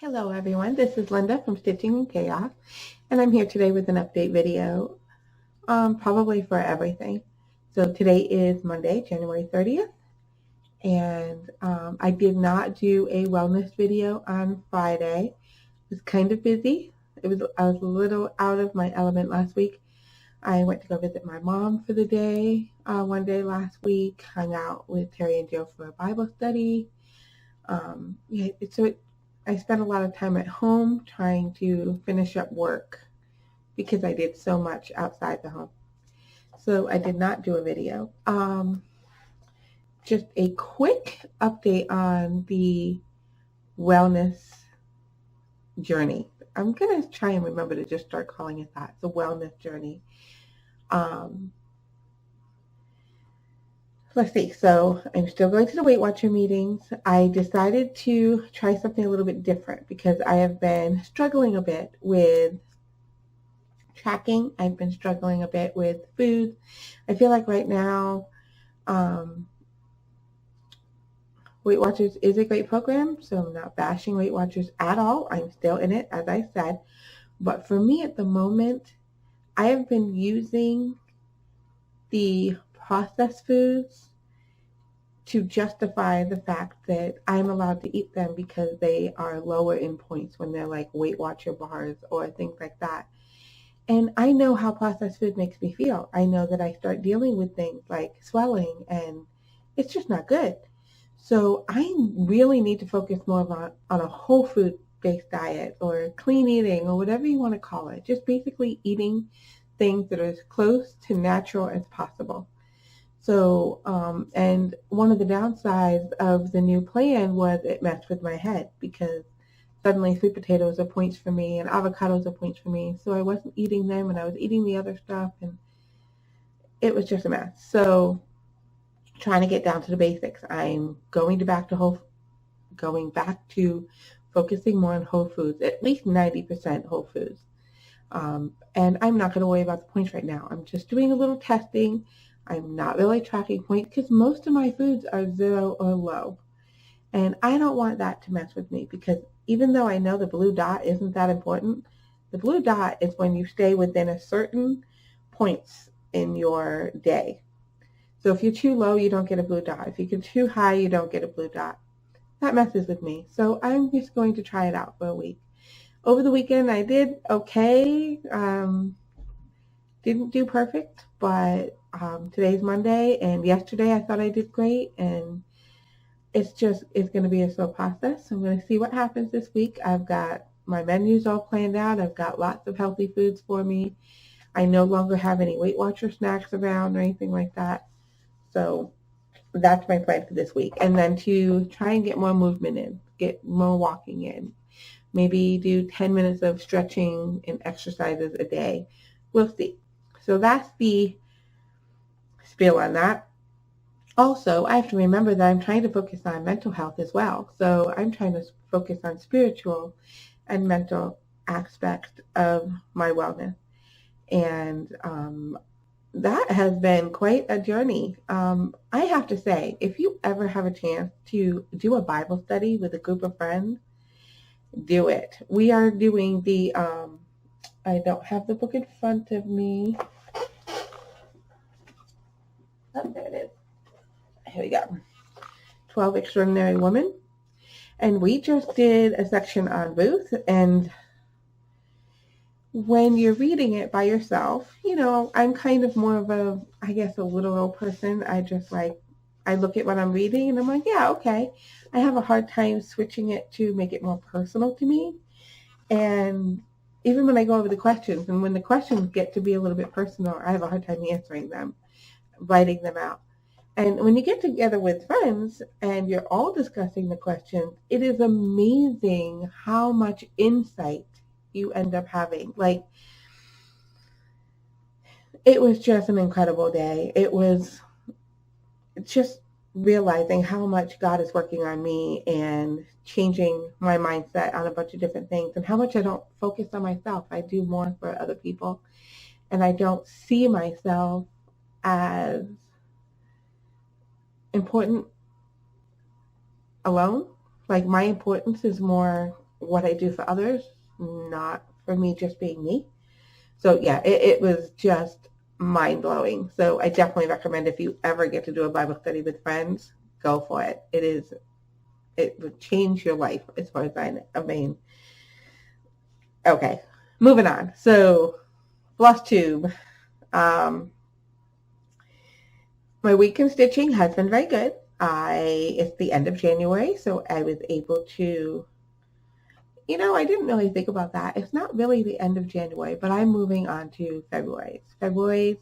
Hello everyone, this is Linda from Stitching in Chaos, and I'm here today with an update video, probably for everything. So today is Monday, January 30th, and I did not do a wellness video on Friday. It was kind of busy. I was a little out of my element last week. I went to go visit my mom for the day, one day last week, hung out with Terry and Joe for a Bible study. I spent a lot of time at home trying to finish up work because I did so much outside the home. So I did not do a video. Just a quick update on the wellness journey. I'm going to try and remember to just start calling it that, the wellness journey. Let's see, so I'm still going to the Weight Watcher meetings. I decided to try something a little bit different because I have been struggling a bit with tracking. I've been struggling a bit with food. I feel like right now, Weight Watchers is a great program, so I'm not bashing Weight Watchers at all. I'm still in it, as I said. But for me at the moment, I have been using the processed foods to justify the fact that I'm allowed to eat them because they are lower in points when they're like Weight Watcher bars or things like that. And I know how processed food makes me feel. I know that I start dealing with things like swelling and it's just not good. So I really need to focus more on a whole food based diet or clean eating or whatever you want to call it. Just basically eating things that are as close to natural as possible. So, and one of the downsides of the new plan was it messed with my head because suddenly sweet potatoes are points for me and avocados are points for me. So I wasn't eating them and I was eating the other stuff and it was just a mess. So trying to get down to the basics. I'm going back to focusing more on whole foods, at least 90% whole foods. And I'm not going to worry about the points right now. I'm just doing a little testing. I'm not really tracking points because most of my foods are 0 or low. And I don't want that to mess with me because even though I know the blue dot isn't that important, the blue dot is when you stay within a certain points in your day. So if you're too low, you don't get a blue dot. If you get too high, you don't get a blue dot. That messes with me. So I'm just going to try it out for a week. Over the weekend, I did okay. Didn't do perfect, but today's Monday, and yesterday I thought I did great, and it's going to be a slow process. So I'm going to see what happens this week. I've got my menus all planned out. I've got lots of healthy foods for me. I no longer have any Weight Watcher snacks around or anything like that. So that's my plan for this week. And then to try and get more movement in, get more walking in. Maybe do 10 minutes of stretching and exercises a day. We'll see. So that's the spiel on that. Also, I have to remember that I'm trying to focus on mental health as well. So I'm trying to focus on spiritual and mental aspects of my wellness. And that has been quite a journey. I have to say, if you ever have a chance to do a Bible study with a group of friends, do it. We are doing the, I don't have the book in front of me. Oh, there it is. Here we go. 12 Extraordinary Women. And we just did a section on Ruth. And when you're reading it by yourself, you know, I'm kind of more of a, I guess, a literal person. I look at what I'm reading and I'm like, yeah, okay. I have a hard time switching it to make it more personal to me. And even when I go over the questions, and when the questions get to be a little bit personal, I have a hard time answering them, writing them out. And when you get together with friends and you're all discussing the questions, it is amazing how much insight you end up having. Like, it was just an incredible day. It was just realizing how much God is working on me and changing my mindset on a bunch of different things and how much I don't focus on myself. I do more for other people and I don't see myself as important alone. Like, my importance is more what I do for others, not for me just being me. So yeah, it was just mind-blowing. So I definitely recommend if you ever get to do a Bible study with friends, go for it. It would change your life as far as I mean. Okay, moving on. So Flosstube. My week in stitching has been very good. It's the end of January, so I was able to, I didn't really think about that. It's not really the end of January, but I'm moving on to February. February's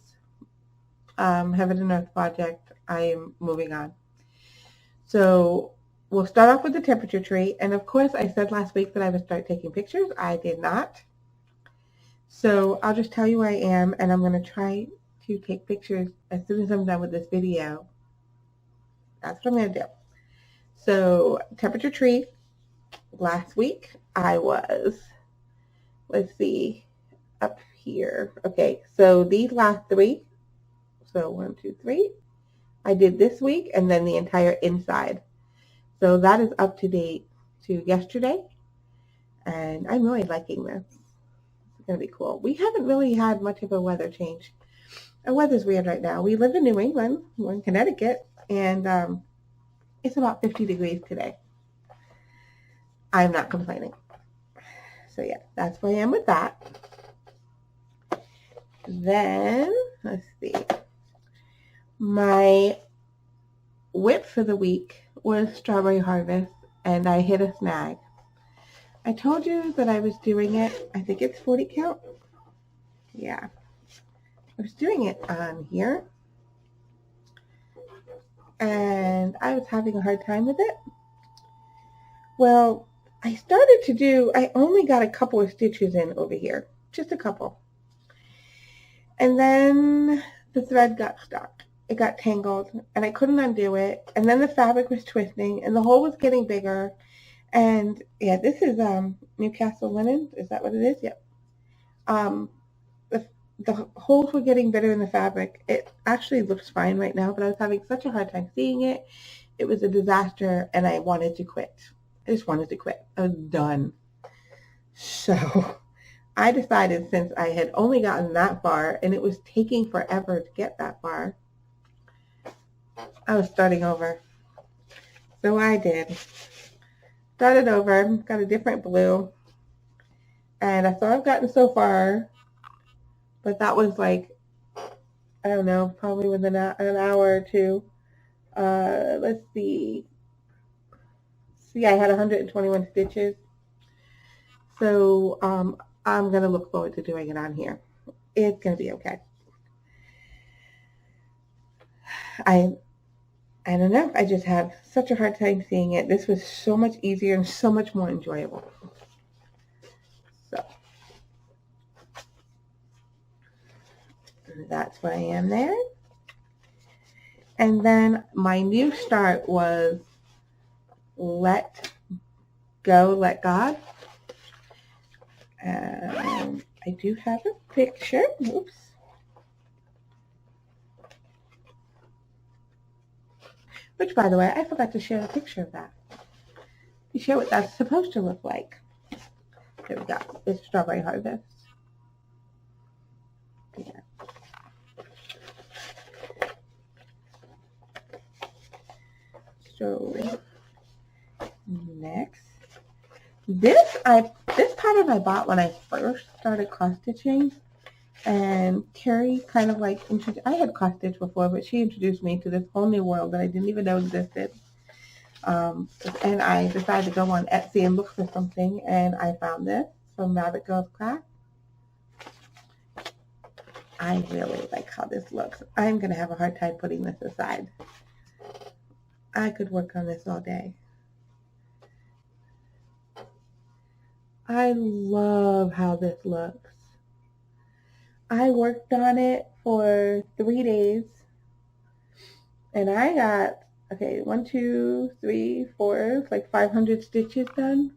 Heaven and Earth project, I am moving on. So we'll start off with the temperature tree. And of course, I said last week that I would start taking pictures. I did not. So I'll just tell you where I am, and I'm going to try to take pictures as soon as I'm done with this video. That's what I'm going to do. So temperature tree, last week I was, let's see, up here. Okay, so these last three, so 1, 2, 3, I did this week, and then the entire inside. So that is up to date to yesterday, and I'm really liking this. It's going to be cool. We haven't really had much of a weather change. The weather's weird right now. We live in New England. We're in Connecticut, and it's about 50 degrees today. I'm not complaining. So yeah, that's where I am with that. Then, let's see. My whip for the week was Strawberry Harvest, and I hit a snag. I told you that I was doing it, I think it's 40 count. Yeah. I was doing it on here, and I was having a hard time with it. Well, I only got a couple of stitches in over here, just a couple. And then the thread got stuck. It got tangled, and I couldn't undo it. And then the fabric was twisting, and the hole was getting bigger. And yeah, this is Newcastle linen. Is that what it is? Yep. The holes were getting bigger in the fabric. It actually looks fine right now, but I was having such a hard time seeing it. It was a disaster, and I wanted to quit. I just wanted to quit. I was done. So I decided, since I had only gotten that far, and it was taking forever to get that far, I was starting over. So I did. Started over, got a different blue, and I thought I've gotten so far, but that was like, I don't know, probably within an hour or two. Let's see. See, I had 121 stitches. So I'm going to look forward to doing it on here. It's going to be okay. I don't know. I just have such a hard time seeing it. This was so much easier and so much more enjoyable. So that's where I am there. And then my new start was Let Go, Let God. And I do have a picture. Oops. Which, by the way, I forgot to share a picture of that. To show what that's supposed to look like. There we go. It's Strawberry Harvest. Yeah. So next, this pattern I bought when I first started cross stitching, and Carrie kind of like I had cross stitched before, but she introduced me to this whole new world that I didn't even know existed. And I decided to go on Etsy and look for something, and I found this from Rabbit Girls Craft. I really like how this looks. I'm going to have a hard time putting this aside. I could work on this all day. I love how this looks. I worked on it for 3 days, and I got, 1, 2, 3, 4, like 500 stitches done.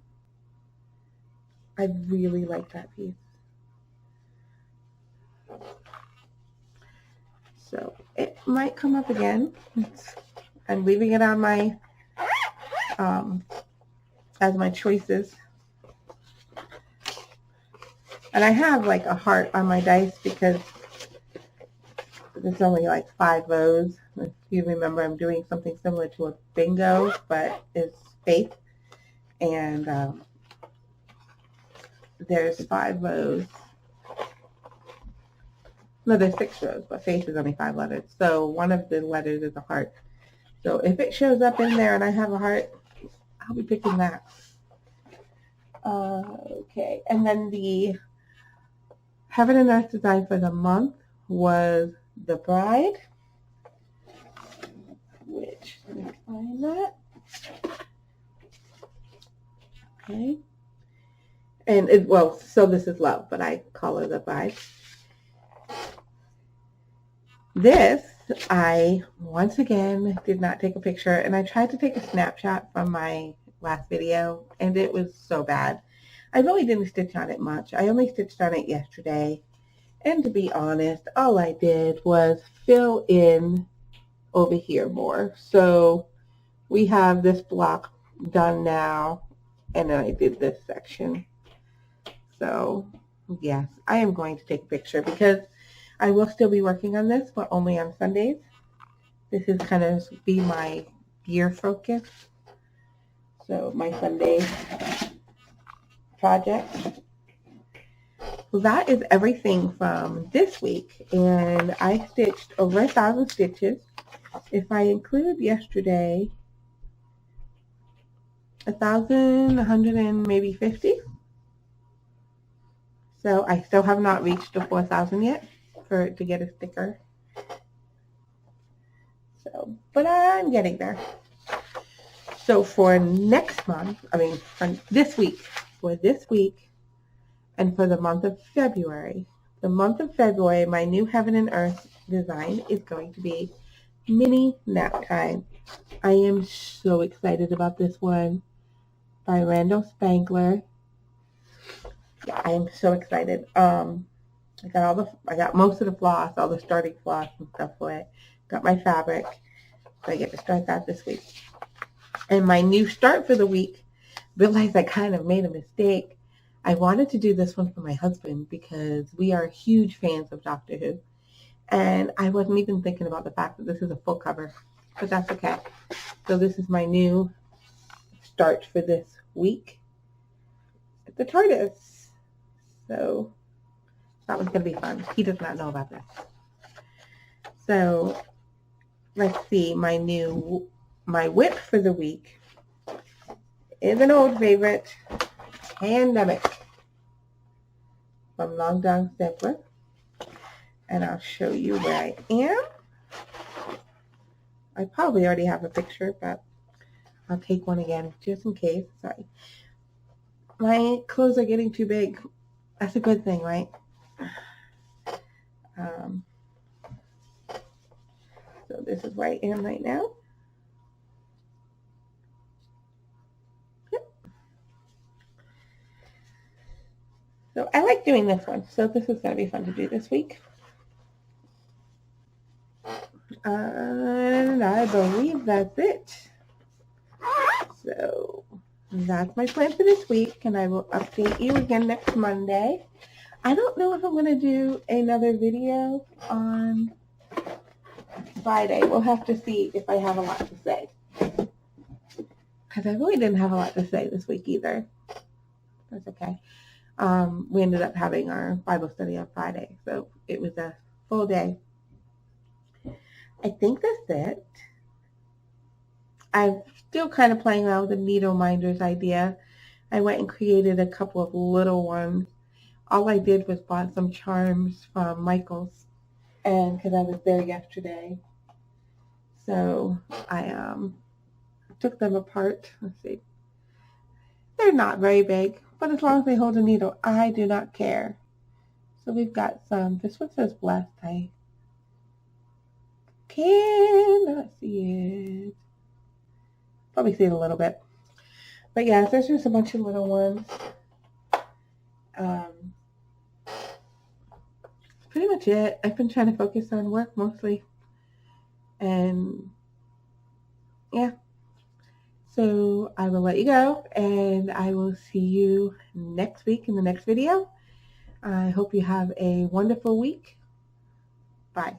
I really like that piece. So it might come up again. I'm leaving it on my, as my choices And I have like a heart on my dice because it's only like 5 rows. If you remember, I'm doing something similar to a bingo, but it's faith. And there's 5 rows. No, there's 6 rows, but faith is only 5 letters. So one of the letters is a heart. So if it shows up in there and I have a heart, I'll be picking that. Okay, and then the Heaven and Earth design for the month was the Bride, which, let me find that. Okay. And it, well, so this is love, but I call her the Bride. This, I, once again, did not take a picture, and I tried to take a snapshot from my last video, and it was so bad. I really didn't stitch on it much. I only stitched on it yesterday, and to be honest, all I did was fill in over here more. So we have this block done now, and then I did this section. So yes, I am going to take a picture because I will still be working on this, but only on Sundays. This is kind of be my gear focus. So my Sunday project. Well, that is everything from this week, and I stitched over 1,000 stitches. If I include yesterday, 1,100 and maybe 50. So I still have not reached the 4,000 yet to get a sticker. So, but I'm getting there. So for next month, for this week, and for the month of February, my new Heaven and Earth design is going to be Mini Nap Time. I am so excited about this one by Randall Spangler. Yeah, I am so excited. I got most of the floss, all the starting floss and stuff for it. Got my fabric, so I get to start that this week. And my new start for the week, realized I kind of made a mistake. I wanted to do this one for my husband because we are huge fans of Doctor Who. And I wasn't even thinking about the fact that this is a full cover, but that's okay. So this is my new start for this week at the TARDIS. So that one's going to be fun. He does not know about this. So let's see, my whip for the week is an old favorite, Pandemic from Long John Stapler. And I'll show you where I am. I probably already have a picture, but I'll take one again just in case. Sorry. My clothes are getting too big. That's a good thing, right? So this is where I am right now. Yep. So I like doing this one. So this is going to be fun to do this week. And I believe that's it. So that's my plan for this week, and I will update you again next Monday. I don't know if I'm going to do another video on Friday. We'll have to see if I have a lot to say. Because I really didn't have a lot to say this week either. That's okay. We ended up having our Bible study on Friday, so it was a full day. I think that's it. I'm still kind of playing around with the needle minders idea. I went and created a couple of little ones. All I did was bought some charms from Michael's, and because I was there yesterday. So I took them apart. Let's see. They're not very big, but as long as they hold a needle, I do not care. So we've got some. This one says blessed. I cannot see it. Probably see it a little bit. But yeah, there's just a bunch of little ones. Pretty much it. I've been trying to focus on work mostly. And yeah. So I will let you go, and I will see you next week in the next video. I hope you have a wonderful week. Bye.